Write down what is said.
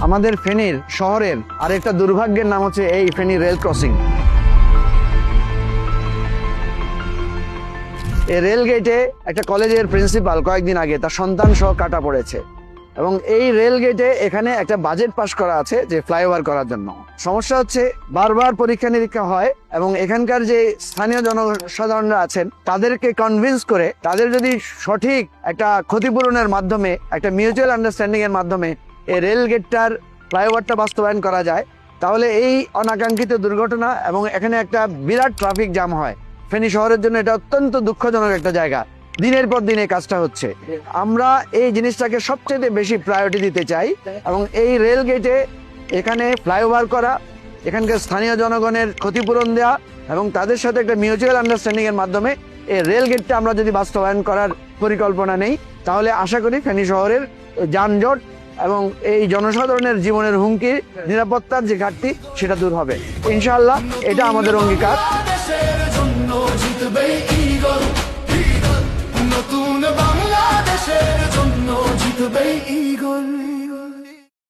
আমাদের ফেনীর শহরের আরেকটা দুর্ভাগ্যের নাম হচ্ছে এই ফেনী রেল ক্রসিং। এই রেল গেটে একটা কলেজের প্রিন্সিপাল কয়েকদিন আগে তার সন্তান সহ কাটা পড়েছে, এবং এই রেল গেটে এখানে একটা বাজেট পাস করা আছে যে ফ্লাইওভার করার জন্য। সমস্যা হচ্ছে বারবার পরীক্ষা নিরীক্ষা হয় এবং এখানকার যে স্থানীয় জনসাধারণরা আছেন তাদেরকে কনভিন্স করে তাদের যদি সঠিক একটা ক্ষতিপূরণের মাধ্যমে একটা মিউচুয়াল আন্ডারস্ট্যান্ডিং এর মাধ্যমে এই রেল গেটটার ফ্লাইওভারটা বাস্তবায়ন করা যায়, তাহলে এই অনাকাঙ্ক্ষিত দুর্ঘটনা এবং এখানে একটা বিরাট ট্রাফিক জ্যাম হয়। ফেনী শহরের জন্য এটা অত্যন্ত দুঃখজনক একটা জায়গা। দিনের পর দিন এই কাজটা হচ্ছে। আমরা এই জিনিসটাকে সবচেয়ে বেশি প্রায়োরিটি দিতে চাই এবং এই রেল গেটে এখানে ফ্লাইওভার করা, এখানকার স্থানীয় জনগণের ক্ষতিপূরণ দেওয়া এবং তাদের সাথে একটা মিউচুয়াল আন্ডারস্ট্যান্ডিং এর মাধ্যমে এই রেল গেটটা আমরা যদি বাস্তবায়ন করার পরিকল্পনা নেই, তাহলে আশা করি ফেনী শহরের যানজট এবং এই জনসাধারণের জীবনের হুমকি, নিরাপত্তার যে ঘাটতি সেটা দূর হবে ইনশাআল্লাহ। এটা আমাদের অঙ্গীকার। নতুন বাংলাদেশের জন্য জিতবে ঈগল।